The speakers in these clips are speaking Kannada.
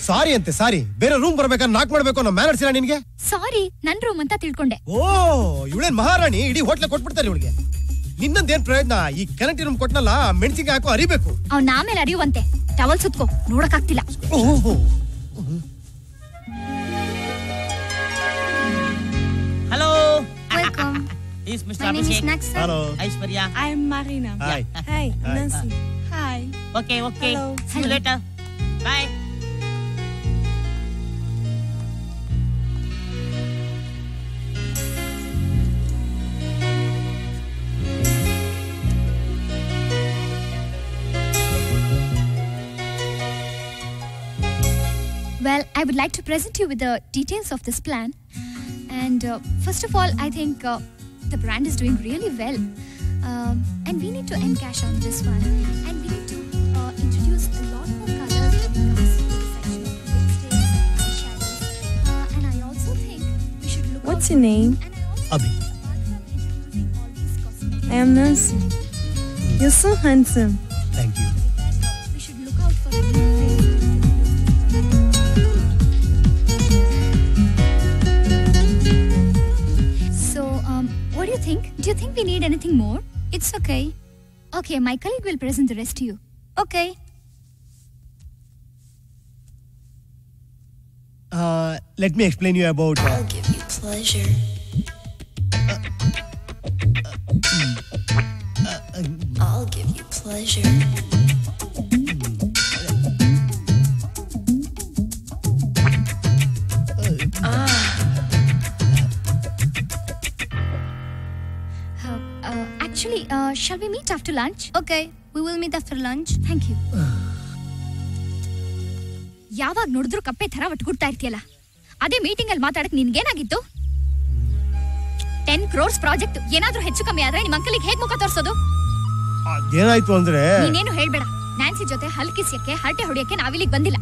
ಸಾರಿ ಅಂತೆ ಸಾರಿ. ಬೇರೆ ರೂಮ್ ಬರ್ಬೇಕಾದ್ರೆ ನಾಕ್ ಮಾಡ್ಬೇಕು ಅನ್ನೋ ಮ್ಯಾನರ್ಸ್ ಇಲ್ಲ ನಿನ್ಗೆ? ಸಾರಿ, ನನ್ ರೂಮ್ ಅಂತ ತಿಳ್ಕೊಂಡೆ. ಓ, ಇವಳೇನ್ ಮಹಾರಾಣಿ, ಇಡೀ ಹೋಟ್ಲೆ ಕೊಟ್ಬಿಡ್ತಾರೆ ಇವಳಿಗೆ. ನಿನ್ನಂದೇನ್ ಪ್ರಯೋಜನ? ಈ ಕರೆಂಟ್ ರೂಮ್ ಕೊಟ್ನಲ್ಲ, ಮೆಣಸಿಗೆ ಹಾಕೋ ಅರಿಬೇಕು. ಅವ್ನ ಆಮೇಲೆ ಅರಿಯುವಂತೆ. Towel ಸುತ್ಕೋ, ನೋಡಕ್ಕಾಗ್ತಿಲ್ಲ. Hello. Welcome. Is Mr. My name is Abhishek. Naxa. Hello. Aishwarya. I'm Marina. Hi. Hi, Nancy. Hi. Okay. Hello. See you later. Bye. Well, I would like to present you with the details of this plan. And first of all, I think the brand is doing really well. And we need to encash on this one. And we need to introduce a lot more colors when it comes to the section of lipsticks and eyeshadows. And I also think we should look What's out your name? And I also Abhi. think apart from introducing all these cosmetics, I am Nancy. You're so handsome. Thank you. we should look out for a new way to introduce this product. So, what do you think? Do you think we need anything more? It's okay. Okay, my colleague will present the rest to you. Okay. Let me explain you about. I'll give you pleasure. I'll give you pleasure. Actually, shall we meet after lunch? Okay, we will meet after lunch. Thank you. ಯಾವಾಗ ನೋಡಿದ್ರು ಕಪ್ಪೆ ತರ ಒಟ್ಗುಡ್ತಾ ಇರ್ತೀಯಲ್ಲ, ಅದೇ ಮೀಟಿಂಗ್ ಅಲ್ಲಿ ಮಾತಾಡಕ್ ನಿನ್ಗೇನಾಗಿತ್ತು? 10 crores ಪ್ರಾಜೆಕ್ಟ್ ಏನಾದ್ರೂ ಹೆಚ್ಚು ಕಮ್ಮಿ ಆದ್ರೆ ನಿಮ್ಮ ಅಂಕಲಿಗೆ ಹೇಗ್ ಮುಖ ತೋರ್ಸೋದು? ಏನಾಯ್ತು ಅಂದ್ರೆ ನೀನೇನು ಹೇಳ್ಬೇಡ. ನ್ಯಾನ್ಸಿ ಜೊತೆ ಹಲ್ಕಿಸ್ಯಕ್ಕೆ ಹರಟೆ ಹೊಡಿಯಕ್ಕೆ ನಾವಿಲ್ಲಿಗೆ ಬಂದಿಲ್ಲ.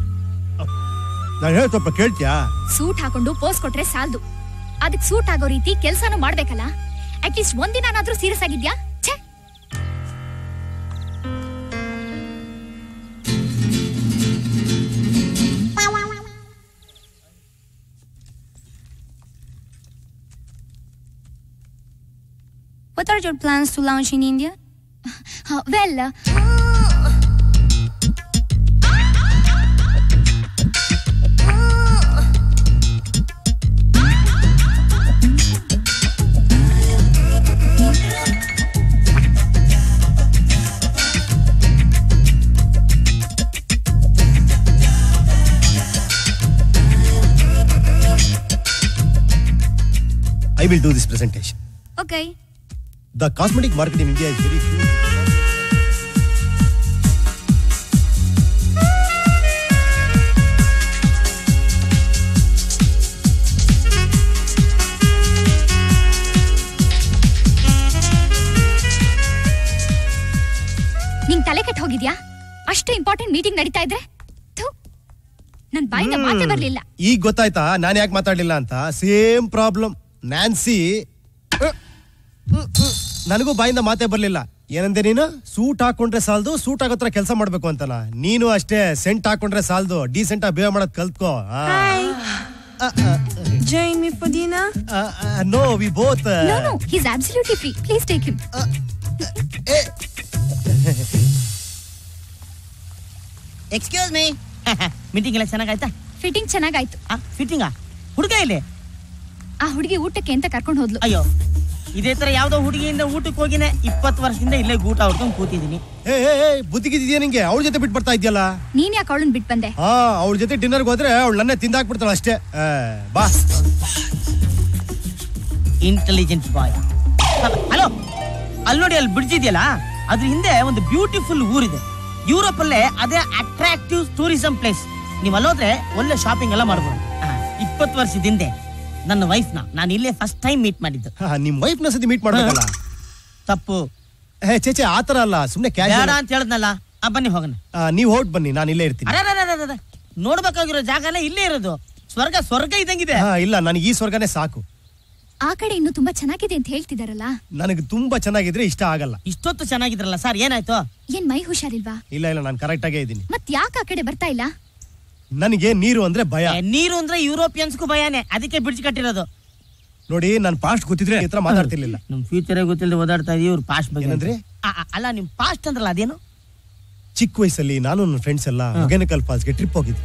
ನಾನು ಹೇಳ ಸ್ವಲ್ಪ ಕೇಳ್ತೀಯಾ? ಸೂಟ್ ಹಾಕೊಂಡು ಪೋಸ್ ಕೊಟ್ರೆ ಸಾಲ್ದು, ಅದಕ್ಕೆ ಸೂಟ್ ಆಗೋ ರೀತಿ ಕೆಲ್ಸಾನು ಮಾಡ್ಬೇಕಲ್ಲ. ಅಟ್ಲೀಸ್ಟ್ ಒಂದಿನಾದ್ರೂ ಸೀರಿಯಸ್ ಆಗಿದ್ಯಾ? ಛೇ. What are your plans to launch in India? Well, I will do this presentation. okay. The cosmetic market in India is very huge. ನಿಂಗ್ ತಲೆ ಕೆಟ್ಟ ಹೋಗಿದ್ಯಾ? ಅಷ್ಟು ಇಂಪಾರ್ಟೆಂಟ್ ಮೀಟಿಂಗ್ ನಡೀತಾ ಇದ್ರೆ ನನ್ ಬಾಯಿಂದ ಮಾತೇ ಬರ್ಲಿಲ್ಲ. ಈಗ ಗೊತ್ತಾಯ್ತಾ ನಾನು ಯಾಕೆ ಮಾತಾಡ್ಲಿಲ್ಲ ಅಂತ? Same problem. ನ್ಯಾನ್ಸಿ ನನಗೂ ಬಾಯಿಂದ ಮಾತೇ ಬರ್ಲಿಲ್ಲ. ಏನಂದೆ ನೀನು? ಸೂಟ್ ಹಾಕೊಂಡ್ರೆ ಸಾಲ್ದು, ಸೂಟ್ ಆಗೋತ್ರ ಕೆಲಸ ಮಾಡ್ಬೇಕು ಅಂತಲ್ಲ. ನೀನು ಅಷ್ಟೇ, ಸೆಂಟ್ ಹಾಕೊಂಡ್ರೆ ಸಾಲ್ದು, ಡೀಸೆಂಟ್ ಆಗಿ ಬಿಹೇವ್ ಮಾಡೋದ್ ಕಲ್ತ್ಕೋ. Join me for dinner? No, we both. No, he's absolutely free. Please take him. Excuse me. Meeting ಎಲ್ಲ ಚೆನ್ನಾಗಾಯ್ತಾ? ಫಿಟ್ಟಿಂಗ್ ಚೆನ್ನಾಗಾಯ್ತು. ಫಿಟ್ಟಿಂಗಾ? ಹುಡುಗ ಇಲ್ಲಿ? ಆ ಹುಡುಗಿ ಊಟಕ್ಕೆ ಅಂತ ಕರ್ಕೊಂಡು ಹೋದ್ಲು. ಅಯ್ಯೋ, ಇದೇ ತರ ಯಾವ್ದೋ ಹುಡುಗಿಯಿಂದ ಊಟಕ್ಕೆ ಹೋಗಿನೇ 20 ವರ್ಷದಿಂದ ಇಲ್ಲೇ ಊಟ ಹೊಡ್ಕೊಂಡು ಕೂತಿದ್ದೀನಿ. ಬುದ್ಧಿಗಿದ್ಯಾ ನಿಂಗೆ? ಅವಳ ಜೊತೆ ಬಿಟ್ಟು ಬರ್ತಾ ಇದ್ಯಲ್ಲ. ನೀನ್ ಯಾಕೆ ಅವಳನ್ನ ಬಿಟ್ಟು ಬಂದೆ? ಅವಳ ಜೊತೆ ಡಿನ್ನರ್ಗೆ ಹೋದ್ರೆ ಅವಳು ನನ್ನೇ ತಿಂದಾಕ್ಬಿಡ್ತಾಳ ಅಷ್ಟೇ. ಬಾ. Intelligent boy. ಹಲೋ, ಅಲ್ಲಿ ನೋಡಿ, ಅಲ್ಲಿ ಬ್ರಿಡ್ಜ್ ಇದೆಯಲ್ಲ, ಅದ್ರ ಹಿಂದೆ ಒಂದು ಬ್ಯೂಟಿಫುಲ್ ಊರಿದೆ. ಯುರೋಪ್ ಅಲ್ಲೇ ಅದೇ ಅಟ್ರಾಕ್ಟಿವ್ ಟೂರಿಸಂ ಪ್ಲೇಸ್. ನೀವು ಅಲ್ಲೋದ್ರೆ ಒಳ್ಳೆ ಶಾಪಿಂಗ್ ಎಲ್ಲ ಮಾಡ್ಬೋದು. 20 ವರ್ಷದ ಹಿಂದೆ ನನ್ನ ವೈಫ್ ನಾನು ಇಲ್ಲೇ ಫಸ್ಟ್ ಟೈಮ್ ಮೀಟ್ ಮಾಡಿದ್ದು. ನಿಮ್ ವೈಫ್ ನ ಸತಿ ಮೀಟ್ ಮಾಡ್ಬೇಕಲ್ಲ? ತಪ್ಪು. ಚೇಚೆ ಆತರ ಅಲ್ಲ, ಸುಮ್ನೆ ಬೇಡ ಅಂತ ಹೇಳದ್ನಲ್ಲ. ಬನ್ನಿ ಹೋಗೋಣ. ನೀವ್ ಹೊರಟ್ ಬನ್ನಿ, ನಾನು ಇಲ್ಲೇ ಇರ್ತೀನಿ. ನೋಡ್ಬೇಕಾಗಿರೋ ಜಾಗನೇ ಇಲ್ಲೇ ಇರೋದು. ಸ್ವರ್ಗ ಸ್ವರ್ಗ ಇದ್ದಂಗಿದೆ. ಇಲ್ಲ, ನನಗೆ ಈ ಸ್ವರ್ಗನೇ ಸಾಕು. ಆ ಕಡೆ ಇನ್ನು ತುಂಬಾ ಚೆನ್ನಾಗಿದೆ ಅಂತ ಹೇಳ್ತಿದಾರಲ್ಲ. ನನಗೆ ತುಂಬಾ ಚೆನ್ನಾಗಿದ್ರೆ ಇಷ್ಟ ಆಗಲ್ಲ. ಇಷ್ಟೊತ್ತು ಚೆನ್ನಾಗಿದ್ರಲ್ಲ ಸರ್, ಏನಾಯ್ತು? ಏನ್ ಮೈ ಹುಷಾರಿಲ್ವಾ? ಇಲ್ಲ ಇಲ್ಲ, ನಾನು ಕರೆಕ್ಟ್ ಆಗೇ ಇದ್ದೀನಿ. ಮತ್ ಯಾಕೆ ಆ ಕಡೆ ಬರ್ತಾ ಇಲ್ಲ? ನನಗೆ ನೀರು ಅಂದ್ರೆ ಭಯ. ನೀರು ಅಂದ್ರೆ ಯುರೋಪಿಯನ್ಸ್ಗೂ ಭಯನೇ, ಅದಕ್ಕೆ ಬ್ರಿಡ್ಜ್ ಕಟ್ಟಿರೋದು. ನೋಡಿ, ನಾನು ಪಾಸ್ಟ್ ಗೊತ್ತಿದ್ರೆ ಈ ತರ ಮಾತಾಡ್ತಿರ್ಲಿಲ್ಲ. ನಮ್ ಫ್ಯೂಚರ್ ಗೊತ್ತಿಲ್ಲದೆ ಓದಾಡ್ತಾ ಇದೀವಿ. ಇವ್ರು ಪಾಸ್ಟ್ ಬಗ್ಗೆ ಏನಂದ್ರೆ? ಅಲ್ಲ, ನಿಮ್ ಪಾಸ್ಟ್ ಅಂದ್ರಲ್ಲ ಅದೇನು? ಚಿಕ್ಕ ವಯಸ್ಸಲ್ಲಿ ನಾನು ನನ್ನ ಫ್ರೆಂಡ್ಸ್ ಎಲ್ಲ ಹೊಗೇನಕಲ್ ಫಾಲ್ಸ್ಗೆ ಟ್ರಿಪ್ ಹೋಗಿದ್ವಿ.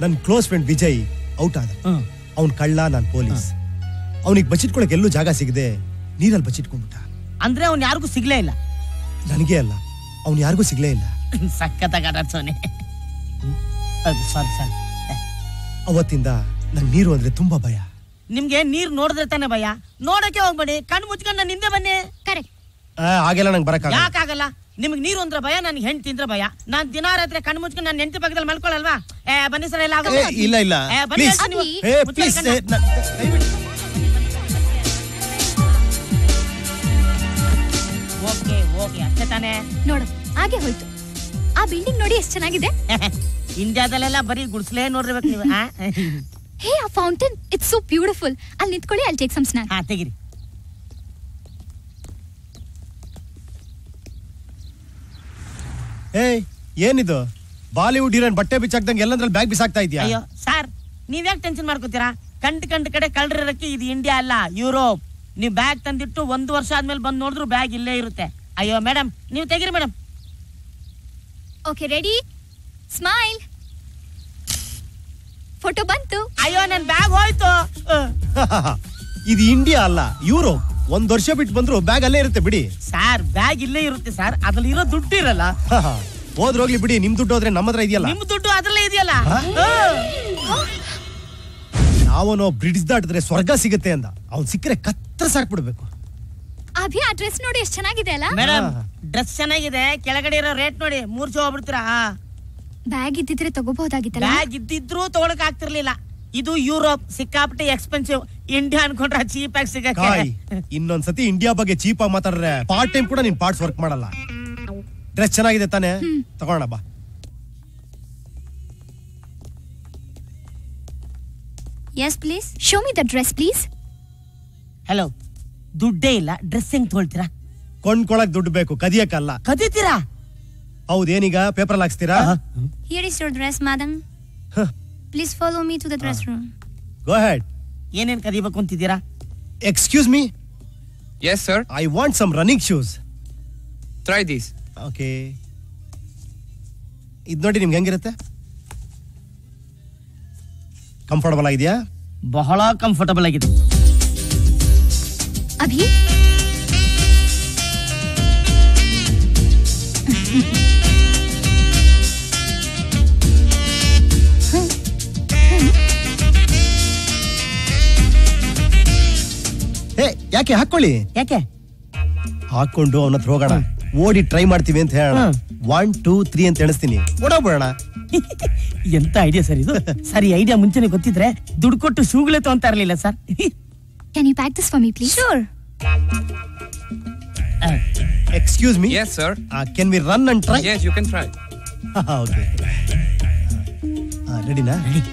ನನ್ನ ಕ್ಲೋಸ್ ಫ್ರೆಂಡ್ ವಿಜಯ್ ಔಟ್ ಆದ. ಅವ್ನ್ ಕಳ್ಳ, ನಾನ್ ಪೊಲೀಸ್. ಅವನಿಗೆ ಬಚ್ಚಿಟ್ಕೊಳಕ್ ಎಲ್ಲೂ ಜಾಗ ಸಿಗದೆ ನೀರಲ್ಲಿ ಬಚ್ಚಿಟ್ಕೊಂಡ್ಬಿಟ್ಟ. ಅಂದ್ರೆ ಅವ್ನ್ ಯಾರಿಗೂ ಸಿಗ್ಲೇ ಇಲ್ಲ? ನನಗೆ ಅಲ್ಲ, ಅವ್ನ್ ಯಾರಿಗೂ ಸಿಗ್ಲೇ ಇಲ್ಲ. ಸಖತ್ತಾಗಿ ಆಟಾಡ್ಸೋನೆ. ಸಾರಿ ಸಾರಿ. ಅವತ್ತಿಂದ ನಂಗೆ ನೀರು ಅಂದ್ರೆ ತುಂಬಾ ಭಯ. ನಿಮ್ಗೆ ನೀರ್ ನೋಡಿದ್ರೆ ತಾನೆ ಭಯ? ನೋಡಕ್ಕೆ ಹೋಗ್ಬೇಡಿ, ಕಣ್ಣು ಮುಚ್ಕೊಂಡು ನಾನು ಹಿಂದೆ ಬನ್ನಿ. ಕರೆಕ್ಟ್. ಹಾಗೆಲ್ಲ ನಂಗೆ ಬರಕ್ಕಾಗಲ್ಲ. ಯಾಕಾಗಲ್ಲ? ನಿಮ್ಗೆ ನೀರು ಅಂದ್ರೆ ಭಯ, ನನ್ಗೆ ಹೆಂಡತಿ ಅಂದ್ರೆ ಭಯ. ನಾನ್ ದಿನ ರಾತ್ರಿ ಕಣ್ಣು ಮುಚ್ಕೊಂಡು ನನ್ನ ಹೆಂಡತಿ ಪಕ್ಕದಲ್ಲಿ ಮಲ್ಕೊಳ್ಳಲ್ವಾ? ಬನ್ನಿ ಸರ್, ಎಲ್ಲ ಇಲ್ಲ ಇಲ್ಲ, ಪ್ಲೀಸ್ ಪ್ಲೀಸ್. ಓಕೆ ಓಕೆ, ಅಷ್ಟೇ ತಾನೆ. ನೋಡು, ಹಾಗೆ ಹೋಯ್ತು. ಆ ಬಿಲ್ಡಿಂಗ್ ನೋಡಿ ಎಷ್ಟು ಚೆನ್ನಾಗಿದೆ. ಇಂಡಿಯಾದಲ್ಲೆಲ್ಲ ಬರೀ ಗುಡ್ಸ್ಲೇ ನೋಡಿರ್ಬೇಕು ನೀವು. ಹೇ, ಆ ಫೌಂಟೇನ್, ಇಟ್ಸ್ ಸೋ ಬ್ಯೂಟಿಫುಲ್. ಅಲ್ಲಿ ನಿಂತ್ಕೊಳ್ಳಿ, ಐಲ್ ಟೇಕ್ ಸಮ್ ಸ್ನ್ಯಾಕ್. ತೆಗಿರಿ. ಏನಿದು ಬಾಲಿವುಡ್ ಹೀರೋಯಿನ್ ಬಟ್ಟೆ ಬಿಚ್ಚಾಕ್ದಂಗೆ ಎಲ್ಲಂದ್ರಲ್ಲಿ ಬ್ಯಾಗ್ ಬಿಸಾಕ್ತಾ ಇದೀಯಾ? ಅಯ್ಯೋ ಸರ್, ನೀವ್ಯಾಕೆ ಟೆನ್ಷನ್ ಮಾಡ್ಕೋತೀರಾ? ಕಂಡ್ ಕಡೆ ಕಳ್ರಿರಕ್ಕೆ ಇದು ಇಂಡಿಯಾ ಅಲ್ಲ, ಯುರೋಪ್. ನೀವು ಬ್ಯಾಗ್ ತಂದಿಟ್ಟು 1 ವರ್ಷ ಆದ್ಮೇಲೆ ಬಂದು ನೋಡಿದ್ರು ಬ್ಯಾಗ್ ಇಲ್ಲೇ ಇರುತ್ತೆ. ಅಯ್ಯೋ ಮೇಡಮ್, ನೀವು ತೆಗಿರಿ madam. Okay, ready, smile. Photo ಬಂತು. ಅಯ್ಯೋ, ನನ್ ಬ್ಯಾಗ್ ಹೋಯ್ತು. ಇದು ಇಂಡಿಯಾ ಅಲ್ಲ, ಯುರೋಪ್. 1 ವರ್ಷ ಬಿಟ್ಟು ಬಂದ್ರು ಬ್ಯಾಗ್ ಅಲ್ಲೇ ಇರುತ್ತೆ ಬಿಡಿ. ಸರ್, ಬ್ಯಾಗ್ ಇಲ್ಲೇ ಇರುತ್ತೆ ಸರ್, ಅದ್ರಲ್ಲಿ ಇರೋ ದುಡ್ಡು ಇರಲ್ಲ. ಹೋದ್ರೋಗ್ಲಿ ಬಿಡಿ, ನಿಮ್ ದುಡ್ಡು ಹೋದ್ರೆ ನಮ್ಮ ಹತ್ರ ಇದೆಯಲ್ಲ. ನಿಮ್ ದುಡ್ಡು ಅದ್ರಲ್ಲೇ ಇದೆಯಲ್ಲ. ನಾವನೋ ಬ್ರಿಡ್ಜ್ ದಾಟಿದ್ರೆ ಸ್ವರ್ಗ ಸಿಗುತ್ತೆ ಅಂದ. ಅವ್ನ್ ಸಿಕ್ಕರೆ ಕತ್ತರಿಸಾಕ್ಬಿಡ್ಬೇಕು. ಅಭಿ, ಆ ಡ್ರೆಸ್ ನೋಡಿ ಎಷ್ಟು ಚೆನ್ನಾಗಿದೆ ಅಲ್ಲ? ಮೇಡಮ್, ಡ್ರೆಸ್ ಚೆನ್ನಾಗಿದೆ, ಕೆಳಗಡೆ ಇರೋ ರೇಟ್ ನೋಡಿ 300 ಹೋಗ್ಬಿಡ್ತೀರಾ. ಬ್ಯಾಗ್ ಇದ್ದಿದ್ರೆ ತಗೋಬಹುದಾಗಿತ್ತಲ್ಲ. ಬ್ಯಾಗ್ ಇದ್ದಿದ್ರು ತಗೊಳಕ್ ಆಗ್ತಿರ್ಲಿಲ್ಲ. ಇದು ಯುರೋಪ್, ಸಿಕ್ಕಾಪಟ್ಟೆ ಎಕ್ಸ್ಪೆನ್ಸಿವ್. ಇಂಡಿಯಾ ಅನ್ಕೊಂಡ್ರೆ ಚೀಪ್ ಆಗಿ ಸಿಗಕ್ಕೆ. ಇನ್ನೊಂದ್ಸತಿ ಇಂಡಿಯಾ ಬಗ್ಗೆ ಚೀಪ್ ಆಗಿ ಮಾತಾಡ್ರೆ ಪಾರ್ಟ್ ಟೈಮ್ ಕೂಡ ನಿನ್ ಪಾರ್ಟ್ಸ್ ವರ್ಕ್ ಮಾಡಲ್ಲ. ಡ್ರೆಸ್ ಚೆನ್ನಾಗಿದೆ ತಾನೆ? ತಗೋಣ ಬಾ. Yes, please. Show me the dress, please. Hello, ದುಡ್ಡೇ ಇಲ್ಲ, ಡ್ರೆಸ್ ಹೆಂಗ್ ತೊಳ್ತೀರಾ? ಕೊಂಡ್ಕೊಳಕ್ ದುಡ್ಡು ಬೇಕು, ಕದಿಯಕ್ಕಲ್ಲ. ಕದೀತೀರಾ? ಹೌದೇನೀಗ paper ಹಾಕ್ಸ್ತೀರಾ? Here is your dress, madam. Please follow me to the dress room. Go ahead. ಏನೇನ್ ಕದಿಬೇಕು ಅಂತಿದ್ದೀರಾ? Excuse me. Yes, sir. I want some running shoes. Try these. Okay. ಇದ್ ನೋಡಿ ನಿಮ್ಗೆ ಹೆಂಗಿರುತ್ತೆ? ಕಂಫರ್ಟಬಲ್ ಆಗಿದೆಯಾ? ಬಹಳ ಕಂಫರ್ಟಬಲ್ ಆಗಿದೆ. ಅಭಿ, ಯಾಕೆ ಹಾಕೊಳ್ಳಿ. ಯಾಕೆ? ಹಾಕೊಂಡು ಅವನ ಹತ್ರ ಹೋಗೋಣ, ಓಡಿ ಟ್ರೈ ಮಾಡ್ತೀವಿ ಅಂತ ಹೇಳೋಣ. 1 2 3 ಅಂತ ಎಣಿಸ್ತೀನಿ, ಓಡೋಗ್ಬಿಡೋಣ. ಎಂತ ಐಡಿಯಾ ಸರ್ ಇದು. ಸರಿ, ಐಡಿಯಾ ಮುಂಚೆನೆ ಗೊತ್ತಿದ್ರೆ ದುಡ್ಡು ಕೊಟ್ಟು ಶೂಗಳೇ ತಗೊಂತಾ ಇರ್ಲಿಲ್ಲ sir. can you pack this for me, please? Sure. Excuse me. Yes, sir. Can we run and try? Yes, you can try. Okay. Ready na? Ready.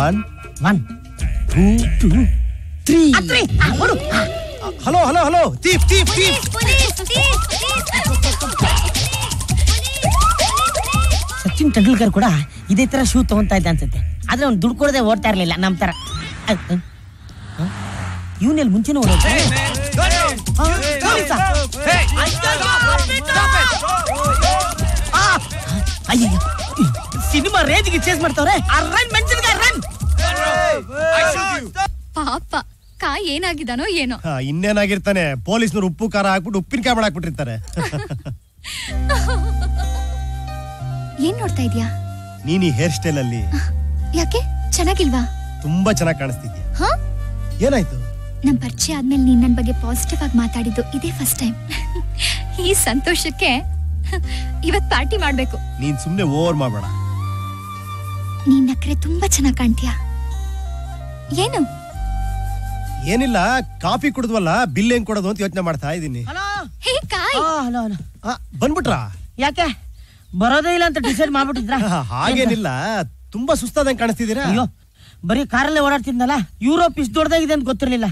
1 2 3. ಓಡು. Hello thief. ಸಚಿನ್ ತೆಂಡೂಲ್ಕರ್ ಕೂಡ ಇದೇ ತರ ಶೂ ತಗೊಂತಾ ಇದ್ದ ಅನ್ಸುತ್ತೆ. ಆದ್ರೆ ಅವ್ನು ದುಡ್ಡು ಕೊಡದೆ ಓಡ್ತಾ ಇರ್ಲಿಲ್ಲ ನಮ್ ತರ. ಇವನಲ್ಲಿ ಮುಂಚೆನೂ ಓಡೋದು. ಅಯ್ಯೋ, ಸಿನಿಮಾ ರೇಂಜ್ಗೆ ಚೇಸ್ ಮಾಡ್ತಾವ್ರೆ. ಪಾಪ, ಕಾಯಿ ಏನಾಗಿದ್ದಾನೋ ಏನೋ. ಇನ್ನೇನಾಗಿರ್ತಾನೆ, ಪೊಲೀಸ್ನವ್ರು ಉಪ್ಪು ಖಾರ ಹಾಕ್ಬಿಟ್ಟು ಉಪ್ಪಿನಕಾಯಿ ಮಾಡಾಕ್ಬಿಟ್ಟಿರ್ತಾರೆ. ಏನ್ ನೋಡ್ತಾ ಇದ್ಯಾ? ನೀನ್ ಈ ಹೇರ್ ಸ್ಟೈಲ್ ಅಲ್ಲಿ ಯಾಕೆ ಚೆನ್ನಾಗಿಲ್ವಾ? ತುಂಬಾ ಚೆನ್ನಾಗಿ ಕಾಣಿಸ್ತಿದ್ಯಾ. ಹಾ, ಏನಾಯ್ತು? ನಮ್ ಪರಿಚಯ ಆದ್ಮೇಲೆ ನೀನ್ ನನ್ ಬಗ್ಗೆ ಪಾಸಿಟಿವ್ ಆಗಿ ಮಾತಾಡಿದ್ದು ಇದೇ ಫಸ್ಟ್ ಟೈಮ್. ಈ ಸಂತೋಷಕ್ಕೆ ಇವತ್ ಪಾರ್ಟಿ ಮಾಡ್ಬೇಕು. ನೀನ್ ಸುಮ್ನೆ ಓವರ್ ಮಾಡ್ಬೇಡ. ನೀನ್ ನಕ್ರೆ ತುಂಬಾ ಚೆನ್ನಾಗ್ ಕಾಣ್ತೀಯಾ. ಏನು? ಏನಿಲ್ಲ, ಕಾಫಿ ಕುಡಿದ್ವಲ್ಲ, ಬಿಲ್ ಹೆಂಗ್ ಕೊಡೋದು ಅಂತ ಯೋಚನೆ ಮಾಡ್ತಾ ಇದೀನಿ. ಹೇ ಕಾಯ್, ಹಲೋ. ಬಂದ್ಬಿಟ್ರಾ? ಯಾಕೆ ಬರೋದೇ ಇಲ್ಲ ಅಂತ ಡಿಸೈಡ್ ಮಾಡ್ಬಿಟ್ಟಿದ್ರಾ? ಹಾಗೇನಿಲ್ಲ, ತುಂಬಾ ಸುಸ್ತಾದಂಗ್ ಕಾಣಿಸ್ತಿದ್ದೀರಾ. ಅಯ್ಯೋ, ಬರೀ ಕಾರಲ್ಲೇ ಓಡಾಡ್ತಿದ್ನಲ್ಲ, ಯುರೋಪ್ ಇಷ್ಟು ದೊಡ್ಡದಾಗಿದೆ ಅಂತ ಗೊತ್ತಿರಲಿಲ್ಲ.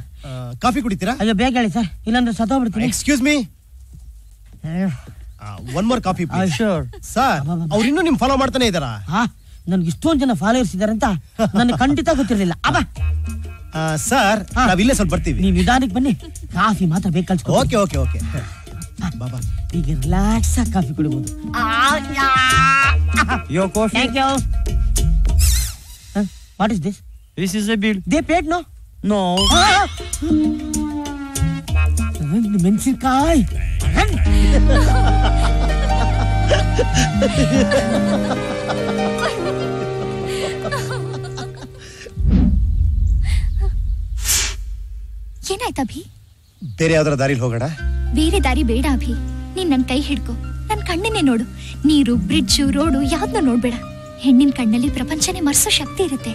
ಕಾಫಿ ಕುಡಿತೀರಾ? ಅಯ್ಯೋ ಬೇಗ ಹೇಳಿ ಸರ್, ಇಲ್ಲಾಂದ್ರೆ ಸತ್ತೋಗ್ಬಿಡ್ತೀನಿ. Excuse me, one more coffee sure sir. ಅವ್ರು ಇನ್ನೂ ನಿಮ್ ಫಾಲೋ ಮಾಡ್ತಾನೆ ಇದಾರಾ? ಹಾ, ನನ್ಗೆ ಇಷ್ಟೊಂದು ಜನ ಫಾಲೋವರ್ಸ್ ಇದಾರೆ ಅಂತ ನನಗೆ ಖಂಡಿತ ಗೊತ್ತಿರಲಿಲ್ಲ. ಸರ್, ನಾವಿಲ್ಲೇ ಸ್ವಲ್ಪ ಬರ್ತೀವಿ. ನೀವು ನಿಧಾನಕ್ಕೆ ಬನ್ನಿ, ಕಾಫಿ ಮಾತ್ರ ಬೇಕು ಕಳ್ಸ್ಕೊ. ಓಕೆ ಓಕೆ ಓಕೆ ಬಾಬಾ. ಈಗ ರಿಲ್ಯಾಕ್ಸ್ ಆಗಿ coffee ಕುಡಿಬಹುದು. Your coffee? Thank you. What is this? This is a bill. They paid, no? No. ಮೆಣಸಿನ್ಕಾಯಿ. ಏನಾಯ್ತು ಅಭಿ? ಬೇರೆ ಯಾವ್ದಾರ ದಾರಿಲಿ ಹೋಗೋಣ? ಬೇರೆ ದಾರಿ ಬೇಡ ಅಭಿ, ನೀನ್ ನನ್ ಕೈ ಹಿಡ್ಕೊ, ನನ್ ಕಣ್ಣನ್ನೇ ನೋಡು. ನೀರು, ಬ್ರಿಡ್ಜು, ರೋಡು ಯಾವ್ದನ್ನ ನೋಡ್ಬೇಡ. ಹೆಣ್ಣಿನ ಕಣ್ಣಲ್ಲಿ ಪ್ರಪಂಚನೇ ಮರ್ಸೋ ಶಕ್ತಿ ಇರುತ್ತೆ.